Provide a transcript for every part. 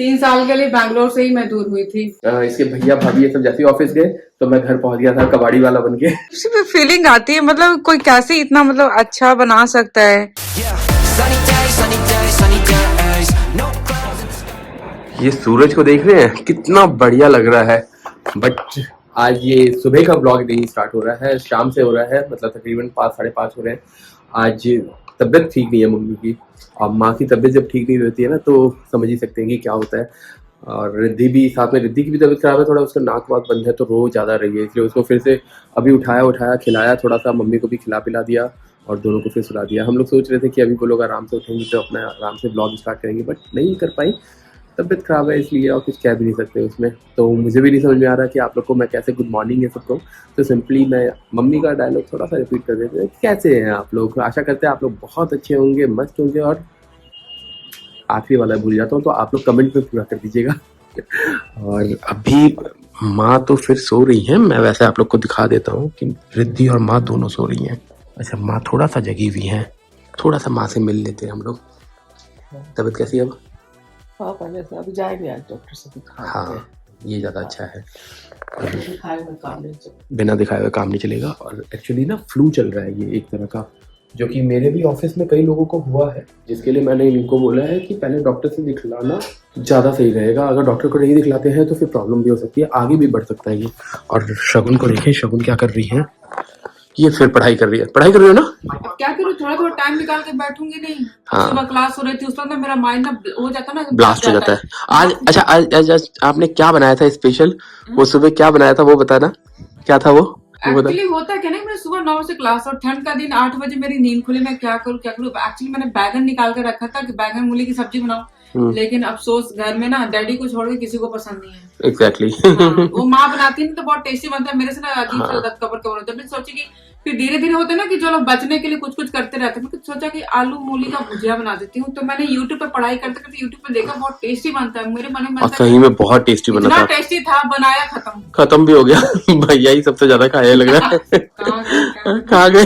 3 साल के लिए बैंगलोर से ही मैं दूर हुई थी। इसके भैया भाभी ये सब जैसे ऑफिस गए तो मैं घर पहुंच गया था कबाड़ी वाला बन के। फीलिंग आती है, मतलब कोई कैसे इतना मतलब अच्छा बना सकता है। ये सूरज को देख रहे हैं कितना बढ़िया लग रहा है। बट आज ये सुबह का ब्लॉग नहीं स्टार्ट हो रहा है, शाम से हो रहा है, मतलब तकरीबन 5 साढ़े 5 हो रहे हैं। आज तबीयत ठीक नहीं है मम्मी की, और माँ की तबीयत जब ठीक नहीं रहती है ना तो समझ ही सकते हैं कि क्या होता है। और रिद्धि भी साथ में, रिद्धि की भी तबीयत खराब है, थोड़ा उसका नाक वाक बंद है तो रो ज़्यादा रही है, इसलिए उसको फिर से अभी उठाया खिलाया थोड़ा सा, मम्मी को भी खिला पिला दिया और दोनों को फिर सुला दिया। हम लोग सोच रहे थे कि अभी वो लोग आराम से उठेंगे तो अपना आराम से ब्लॉग स्टार्ट करेंगे, बट नहीं कर पाई, तबीयत खराब है इसलिए, और कुछ कह भी नहीं सकते उसमें। तो मुझे भी नहीं समझ में आ रहा कि आप लोग को मैं कैसे गुड मॉर्निंग है सबको, तो सिंपली मैं मम्मी का डायलॉग थोड़ा सा रिपीट कर देते हैं। कैसे हैं आप लोग? आशा करते हैं आप लोग बहुत अच्छे होंगे, मस्त होंगे। और आखिरी वाला भूल जाता हूँ तो आप लोग कमेंट में पूरा कर दीजिएगा। और अभी माँ तो फिर सो रही हैं, मैं वैसे आप लोग को दिखा देता हूँ कि रिद्धि और माँ दोनों सो रही हैं। अच्छा, माँ थोड़ा सा जगी हुई हैं, थोड़ा सा माँ से मिल लेते हैं हम लोग। तबीयत कैसी है अब? हाँ, पहले से अभी जाएंगे आज डॉक्टर से दिखा। हाँ, ये ज़्यादा अच्छा है, दिखाए हुए काम नहीं चलेगा, बिना दिखाए हुए काम नहीं चलेगा। और एक्चुअली ना फ्लू चल रहा है ये एक तरह का, जो कि मेरे भी ऑफिस में कई लोगों को हुआ है, जिसके लिए मैंने इनको बोला है कि पहले डॉक्टर से दिखलाना ज़्यादा सही रहेगा। अगर डॉक्टर को नहीं दिखलाते हैं तो फिर प्रॉब्लम भी हो सकती है, आगे भी बढ़ सकता है ये। और शगुन को देखें, शगुन क्या कर रही है, ये फिर पढ़ाई कर रही है। पढ़ाई कर रही हो ना? अब क्या करूँ, थोड़ा टाइम निकाल के बैठूंगी नहीं। हाँ, सुबह क्लास हो रही थी, उस वक्त मेरा माइंड ना हो जाता ना, ब्लास्ट हो जाता है। आज अच्छा, आज आपने क्या बनाया था स्पेशल? वो सुबह क्या बनाया था वो बताना, क्या था वो? एक्चुअली होता क्या ना, मेरे सुबह 9 बजे क्लास और ठंड का दिन 8 बजे मेरी नींद खुली। मैं क्या करूँ एक्चुअली मैंने बैगन निकाल कर रखा था कि बैगन मूली की सब्जी बनाऊं, लेकिन अफसोस घर में ना डैडी को छोड़ के किसी को पसंद नहीं है। एग्जैक्टली वो माँ बनाती है तो बहुत टेस्टी बनता है, मेरे से ना अजीब सा कबर होता है। मैं सोची कि फिर धीरे धीरे होता है ना कि जो लोग बचने के लिए कुछ कुछ करते रहते हैं, मैं सोचा कि आलू मूली का भुजिया बना देती हूँ। तो मैंने यूट्यूब पे पढ़ाई करते करते यूट्यूब पे देखा बहुत टेस्टी बनता है, मेरे मन में सही में बहुत टेस्टी बना था। टेस्टी था, बनाया खत्म भी हो गया। भैया ही सबसे ज्यादा खाया लग रहा है। कहाँ गए?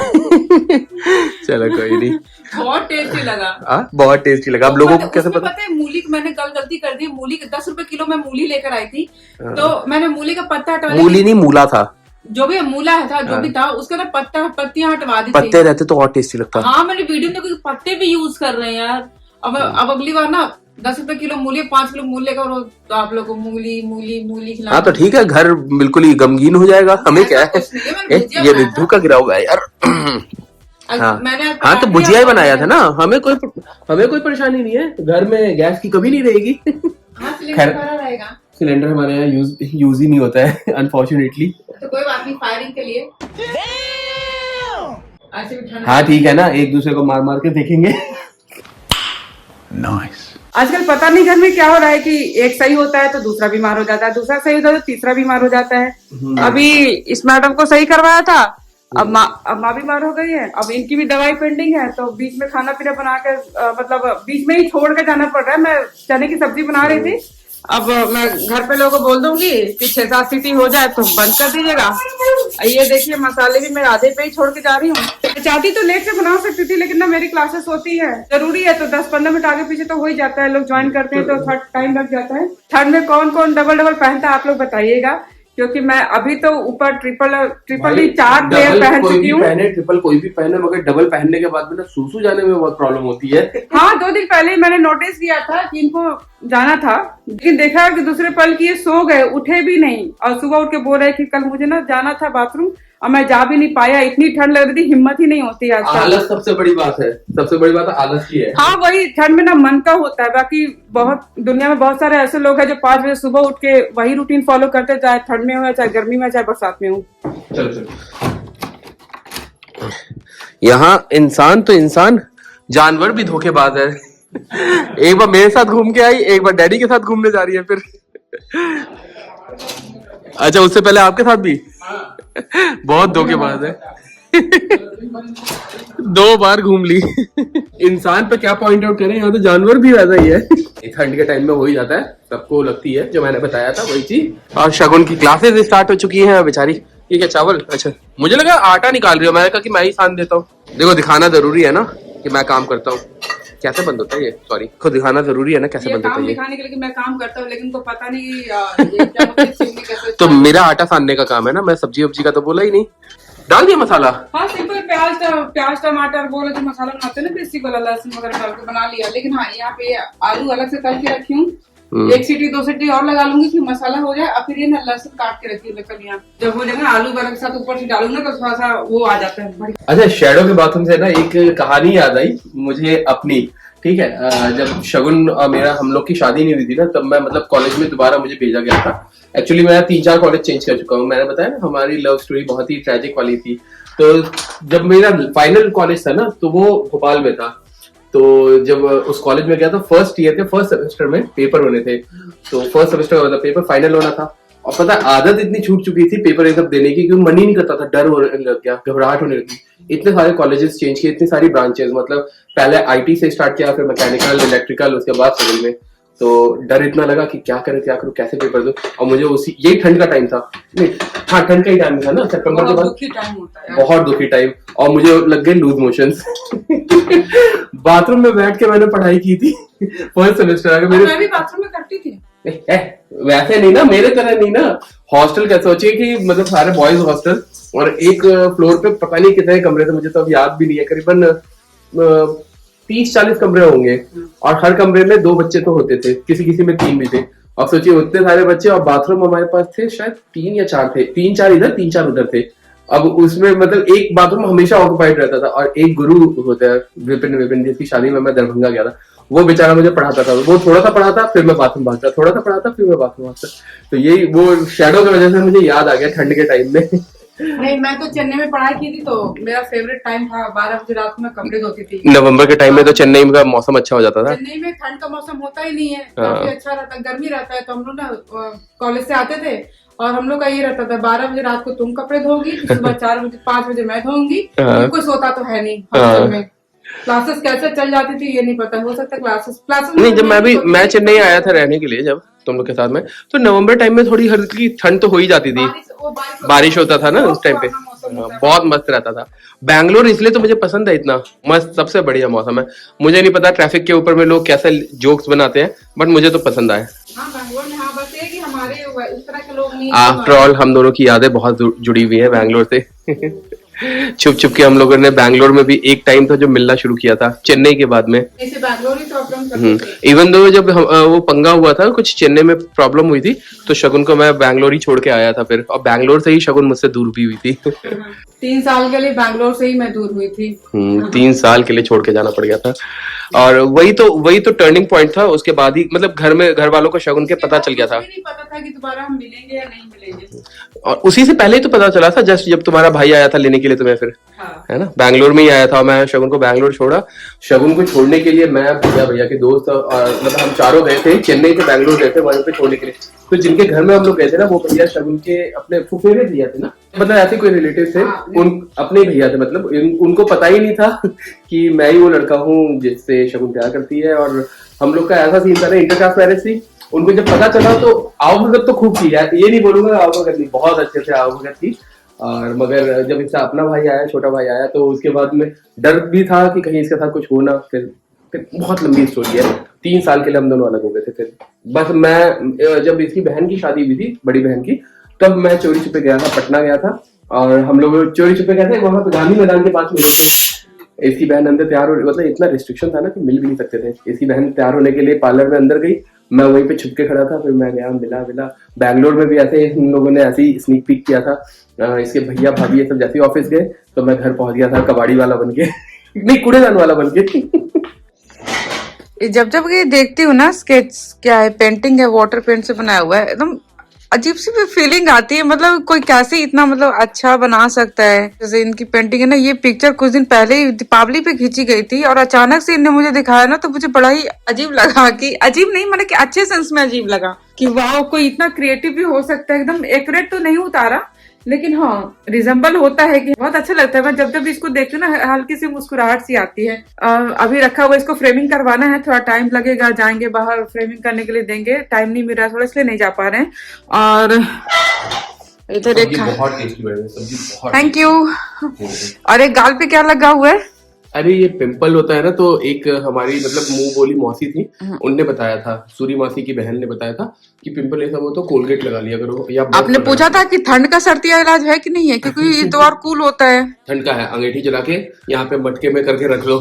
चलो कोई नहीं, बहुत टेस्टी लगा। बहुत टेस्टी लगा। आप लोगों को कैसे पता है? मूली मैंने कल गलती कर दी, मूली 10 रुपए किलो में मूली लेकर आई थी, तो मैंने मूली का पत्ता हटवा, मूली नहीं मूला था, जो भी मूला था जो भी था, उसका ना पत्तियां हटवा दी। पत्ते रहते तो और टेस्टी लगता। हाँ, मैंने वीडियो में कोई पत्ते भी यूज कर रहे हैं यार। अब अगली बार ना 10 रुपए किलो मूली, 5 किलो मूली लेकर तो आप लोग को मूली खिला। हाँ तो ठीक है, घर बिल्कुल ही गमगीन हो जाएगा। हमें क्या है, ये रिद्धू का गिरा हुआ है यार। हाँ तो भुजिया ही बनाया था ना, हमें कोई परेशानी नहीं है, घर में गैस की कभी नहीं रहेगी। सिलेंडर हमारे यहाँ यूज ही नहीं होता है अनफॉर्चुनेटली, तो कोई बात नहीं, फायरिंग के लिए। हाँ ठीक है ना, एक दूसरे को मार मार के देखेंगे। नाइस। आजकल पता नहीं घर में क्या हो रहा है कि एक सही होता है तो दूसरा बीमार हो जाता है, दूसरा सही होता है तो तीसरा बीमार हो जाता है। अभी इस मैडम को सही करवाया था, अब माँ बीमार हो गई है, अब इनकी भी दवाई पेंडिंग है, तो बीच में खाना पीना बना के मतलब बीच में ही छोड़ के जाना पड़ रहा है। मैं चने की सब्जी बना रही थी, अब मैं घर पे लोगों को बोल दूंगी कि 6-7 सीटी हो जाए तो बंद कर दीजिएगा। ये देखिए मसाले भी मैं आधे पे ही छोड़ के जा रही हूँ। चाहती तो लेट से बना सकती थी, लेकिन ना मेरी क्लासेस होती है, जरूरी है तो 10-15 मिनट आगे पीछे तो हो ही जाता है। लोग ज्वाइन करते हैं तो थोड़ा टाइम लग जाता है। ठंड में कौन कौन डबल पहनता है आप लोग बताइएगा, क्योंकि मैं अभी तो ऊपर ट्रिपल ही 4 लेयर पहन चुकी हूँ। ट्रिपल कोई भी पहने, मगर डबल पहनने के बाद में ना सूसू जाने में बहुत प्रॉब्लम होती है। हाँ, 2 दिन पहले मैंने नोटिस किया था कि इनको जाना था, लेकिन देखा कि दूसरे पल की ये सो गए, उठे भी नहीं, और सुबह उठ के बोल रहे कि कल मुझे ना जाना था बाथरूम और मैं जा भी नहीं पाया, इतनी ठंड लग रही थी, हिम्मत ही नहीं होती। आलस सबसे बड़ी बात है, आलस ही है। हाँ, वही ठंड में ना मन का होता है, बाकी बहुत दुनिया में बहुत सारे ऐसे लोग हैं जो 5 बजे सुबह उठ के वही रूटीन फॉलो करते, चाहे ठंड में हो, चाहे गर्मी में, चाहे बरसात में हो। चलो यहाँ इंसान तो इंसान, जानवर भी धोखेबाज है। एक बार मेरे साथ घूम के आई, एक बार डैडी के साथ घूमने जा रही है फिर। अच्छा, उससे पहले आपके साथ भी? बहुत धोखेबाज है। 2 बार घूम ली। इंसान पे क्या पॉइंट आउट करें, यहाँ तो जानवर भी वैसा ही है। ठंड के टाइम में हो ही जाता है, सबको लगती है, जो मैंने बताया था वही चीज। और शगुन की क्लासेस स्टार्ट हो चुकी है बेचारी। ये क्या चावल? अच्छा, मुझे लगा आटा निकाल रही हो, मैंने कहा कि मैं ही सान देता हूँ। देखो, दिखाना जरूरी है ना कि मैं काम करता हूँ। कैसे बंद होता है ये? सॉरी, खुद दिखाना जरूरी है ना कैसे ये बंद होता काम है ये? दिखाने के लिए कि मैं काम करता हूँ, लेकिन उनको पता नहीं ये क्या होता है, सीखने कैसे तो मेरा आटा सानने का काम है ना, मैं सब्जी वब्जी का तो बोला ही नहीं। डाल दिया मसाला? हाँ, सिंपल प्याज टमाटर बोले जो मसाला बनाते हैं ना बेसिक वाला, लहसुन वगैरह डाल के बना लिया। लेकिन हाँ, यहाँ पे आलू अलग से तल के रखी हूँ, 1 सीटी 2 सीटी और लगा लूंगी कि मसाला हो जाए। और फिर ये ना लहसुन काट के रखी हूँ कलियां, जब हो जाएगा आलू वगैरह के साथ ऊपर से डालूंगा तो थोड़ा सा वो आ जाता है। अच्छा, शैडो के बाथरूम से ना एक कहानी याद आई मुझे अपनी। ठीक है, जब शगुन और मेरा हम लोग की शादी नहीं हुई थी ना, तब मैं मतलब कॉलेज में दोबारा मुझे भेजा गया था। एक्चुअली मैं 3-4 कॉलेज चेंज कर चुका हूँ। मैंने बताया ना हमारी लव स्टोरी बहुत ही ट्रेजिक वाली थी। तो जब मेरा फाइनल कॉलेज था ना, तो वो भोपाल में था। तो जब उस कॉलेज में गया तो फर्स्ट ईयर के फर्स्ट सेमेस्टर में पेपर होने थे। तो फर्स्ट सेमेस्टर का मतलब पेपर फाइनल होना था। और पता आदत इतनी छूट चुकी थी पेपर एकदम देने की, क्योंकि मन ही नहीं करता था, डर होने लग गया, घबराहट होने लगी। इतने सारे कॉलेजेस चेंज किए, इतनी सारी ब्रांचेस, मतलब पहले आईटी से स्टार्ट किया, फिर मैकेनिकल, इलेक्ट्रिकल, उसके बाद सिविल में। तो डर इतना लगा कि क्या करूं कैसे पेपर दूं। और मुझे उसी यही ठंड का टाइम था, नहीं हाँ ठंड का ही टाइम था ना, सितंबर के बाद। दुखी टाइम होता है, बहुत दुखी टाइम। और मुझे लग गए लूज मोशंस। बाथरूम में बैठ के मैंने पढ़ाई की थी फर्स्ट सेमेस्टर। मैं भी बाथरूम में करती थी। वैसे नहीं ना, मेरे तरह नहीं ना। हॉस्टल का सोचिए कि मतलब सारे बॉयज हॉस्टल, और एक फ्लोर पे पता नहीं कितने कमरे थे, मुझे तो अब याद भी नहीं है, करीबन 30-40 कमरे होंगे। और हर कमरे में 2 बच्चे तो होते थे, किसी में 3 भी थे। और सोचिए उतने सारे बच्चे, और बाथरूम हमारे पास थे शायद 3 या 4 थे, 3-4 इधर 3-4 उधर थे। अब उसमें मतलब एक बाथरूम हमेशा ऑक्युपाइड रहता था। और एक गुरु होता है विपिन, जिसकी शादी में मैं दरभंगा गया था, वो बेचारा मुझे पढ़ाता था। वो थोड़ा सा पढ़ाता, फिर मैं बाथरूम भागता, थोड़ा सा पढ़ाता, फिर मैं बाथरूम भागता। तो यही वो शैडो की वजह से मुझे याद आ गया ठंड के टाइम में। नहीं, मैं तो चेन्नई में पढ़ाई की थी, तो मेरा फेवरेट टाइम था 12 बजे रात में कपड़े धोती थी। नवंबर के टाइम में तो चेन्नई का मौसम अच्छा हो जाता था। चेन्नई में ठंड का मौसम होता ही नहीं है, काफी अच्छा रहता है, गर्मी रहता है। तो हम लोग ना कॉलेज से आते थे, और हम लोग का ये रहता था 12 बजे रात को तुम कपड़े धोगी, सुबह 4 बजे 5 बजे मैं धोऊंगी। कोई सोता तो है नहीं हॉस्टल में। क्लासेस कैसे चल जाती थी ये नहीं पता, हो सकता क्लासेस नहीं। जब मैं चेन्नई आया था रहने के लिए, जब तुम लोग के साथ में, तो नवंबर टाइम में थोड़ी हल्की ठंड तो हो ही जाती थी। बारिश होता था ना उस टाइम पे, बहुत मस्त रहता था। बैंगलोर इसलिए तो मुझे पसंद है, इतना मस्त, सबसे बढ़िया मौसम है। मुझे नहीं पता ट्रैफिक के ऊपर में लोग कैसे जोक्स बनाते हैं, बट मुझे तो पसंद आया। आफ्टर ऑल हम दोनों की यादें बहुत जुड़ी हुई है बैंगलोर से। छुप छुप के हम लोगों ने बैंगलोर में भी एक टाइम था जो मिलना शुरू किया था, चेन्नई के बाद में। इवन दो जब वो पंगा हुआ था, कुछ चेन्नई में प्रॉब्लम हुई थी, तो शगुन को मैं बैंगलोर ही छोड़ के आया था फिर। और बैंगलोर से ही शगुन मुझसे दूर भी हुई थी। 3 साल के लिए बैंगलोर से ही मैं दूर हुई थी। 3 साल के लिए छोड़ के जाना पड़ गया था। और वही तो टर्निंग पॉइंट था। उसके बाद ही मतलब घर वालों को शगुन के पता चल गया था। नहीं पता था कि दोबारा हम मिलेंगे या नहीं मिलेंगे। और उसी से पहले ही तो पता चला था, जस्ट जब तुम्हारा भाई आया था लेने के लिए तुम्हें, फिर है ना, बैंगलोर में ही आया था। मैं शगुन को बैंगलोर छोड़ा। शगुन को छोड़ने के लिए मैं भैया के दोस्त, और मतलब हम चारों गए थे चेन्नई से बैंगलोर गए थे वहीं पे छोड़ने के लिए। तो जिनके घर में हम लोग गए थे ना, वो भैया शगुन के अपने फुफेरे भैया थे ना, मतलब ऐसे कोई रिलेटिव थे, उन अपने भैया थे। मतलब उनको पता ही नहीं था कि मैं ही वो लड़का हूँ जिससे शगुन प्यार करती है। और हम लोग का ऐसा सीन था ना, इंटरकास्ट मैरिज थी। उनको जब पता चला तो आवभगत तो खूब की है, ये नहीं बोलूंगा आवभगत नहीं, बहुत अच्छे से आवभगत थी। और मगर जब इसका अपना भाई आया, छोटा भाई आया, तो उसके बाद में डर भी था कि कहीं इसके साथ कुछ हो ना। फिर बहुत लंबी स्टोरी है। 3 साल के लिए हम दोनों अलग हो गए थे। फिर बस मैं जब इसकी बहन की शादी हुई थी, बड़ी बहन की, तब मैं चोरी छुपे गया था, पटना गया था। और हम लोग चोरी छुपे गए थे, वहां पे गांधी मैदान के पास मिले थे। इसकी बहन अंदर तैयार हो, मतलब इतना रिस्ट्रिक्शन था ना कि मिल भी नहीं सकते थे। इसकी बहन तैयार होने के लिए पार्लर में अंदर गई, मैं वहीं पे छुप के खड़ा था। फिर मैं गया, मिला। बैंगलोर में भी ऐसे हम लोगों ने ऐसे ही स्नीक पीक किया था। इसके भैया भाभी ये सब जैसे ही ऑफिस गए, तो मैं घर पहुंच गया था कबाड़ी वाला बन के। नहीं, कूड़ेदान वाला बन के। जब ये देखती हूँ ना, स्केच क्या है, पेंटिंग है, वाटर पेंट से बनाया हुआ है, एकदम अजीब सी भी फीलिंग आती है। मतलब कोई कैसे इतना मतलब अच्छा बना सकता है। जैसे इनकी पेंटिंग है ना, ये पिक्चर कुछ दिन पहले ही दीपावली पे खींची गई थी, और अचानक से इन्हें मुझे दिखाया ना, तो मुझे बड़ा ही अजीब लगा। कि अजीब नहीं, मतलब कि अच्छे सेंस में अजीब लगा कि वाह, कोई इतना क्रिएटिव भी हो सकता है। एकदम एक्यूरेट तो नहीं उतारा, लेकिन हाँ रिजेंबल होता है कि बहुत अच्छा लगता है। मैं जब इसको देखती हूँ ना, हल्की सी मुस्कुराहट सी आती है। अभी रखा हुआ, इसको फ्रेमिंग करवाना है, थोड़ा टाइम लगेगा। जाएंगे बाहर फ्रेमिंग करने के लिए, देंगे, टाइम नहीं मिल रहा थोड़ा, इसलिए नहीं जा पा रहे हैं। और इधर एक, थैंक यू। और एक गाल पे क्या लगा हुआ है? अरे ये पिंपल होता है ना, तो एक हमारी मतलब मुंह बोली मौसी थी, उनने बताया था, सूरी मौसी की बहन ने बताया था कि पिंपल ये सब हो तो कोलगेट लगा लिया करो या ब्रश आपने लगा पूछा लिया था कि ठंड का सर्दी का इलाज है कि नहीं है, क्योंकि ये तो और कूल होता है। करो। ठंड का है, अंगीठी जला के यहाँ पे मटके में करके रख लो।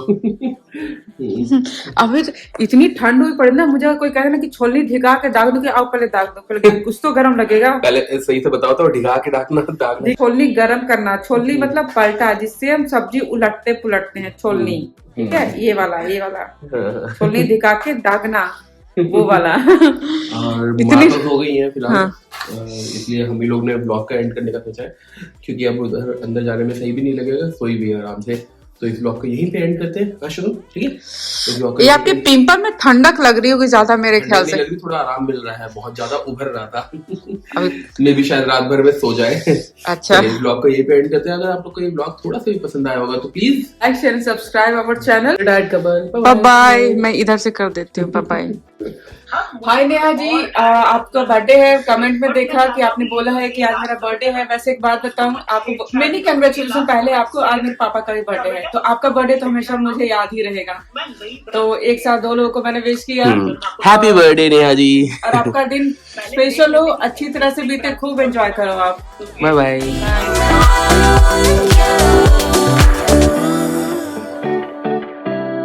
अभी तो इतनी ठंड हुई पड़ी ना, मुझे कोई कहे ना कि छोलनी धिका के दाग दो, कि आओ पहले दाग दो, पहले कुछ तो गर्म लगेगा। पहले सही से बताओ तो, ढिगा के डाकना दागना। छोलनी गर्म करना, छोलनी मतलब पलटा, जिससे हम सब्जी उलटते पुलटते हैं, छोलनी, ठीक है, ये वाला छोलनी धिका के दागना, वो वाला। और माँ तो हो गई है फिलहाल। हाँ। इसलिए हम ही लोग ने ब्लॉग का एंड करने का सोचा है, क्योंकि अब उधर अंदर जाने में सही भी नहीं लगेगा, सोई भी है आराम से। तो इस ब्लॉग को यहीं पे एंड करते हैं शुरू, ठीक है। तो ब्लॉग ये आपके पिंपल में ठंडक लग रही होगी ज्यादा मेरे ख्याल से। थोड़ा आराम मिल रहा है, बहुत ज्यादा उभर रहा था। अभी मे भी शायद रात भर में सो जाए। अच्छा, तो इस ब्लॉग को यहीं पे एंड करते हैं। अगर आप लोग को ये ब्लॉग थोड़ा सा भी पसंद आया होगा तो please like share subscribe our channel. Bye bye. मैं इधर से कर देती हूँ, बाय। हाय नेहा जी, आपका बर्थडे है, कमेंट में देखा कि आपने बोला है कि आज मेरा बर्थडे है। वैसे एक बात बताऊं आपको, मेनी कंग्रेचुलेशन पहले आपको, आज मेरे पापा का भी बर्थडे है, तो आपका बर्थडे तो हमेशा मुझे याद ही रहेगा। तो एक साथ दो लोगों को मैंने विश किया। Happy birthday Neha ji. और आपका दिन स्पेशल हो, अच्छी तरह से बीते, खूब एंजॉय करो आप। Bye bye.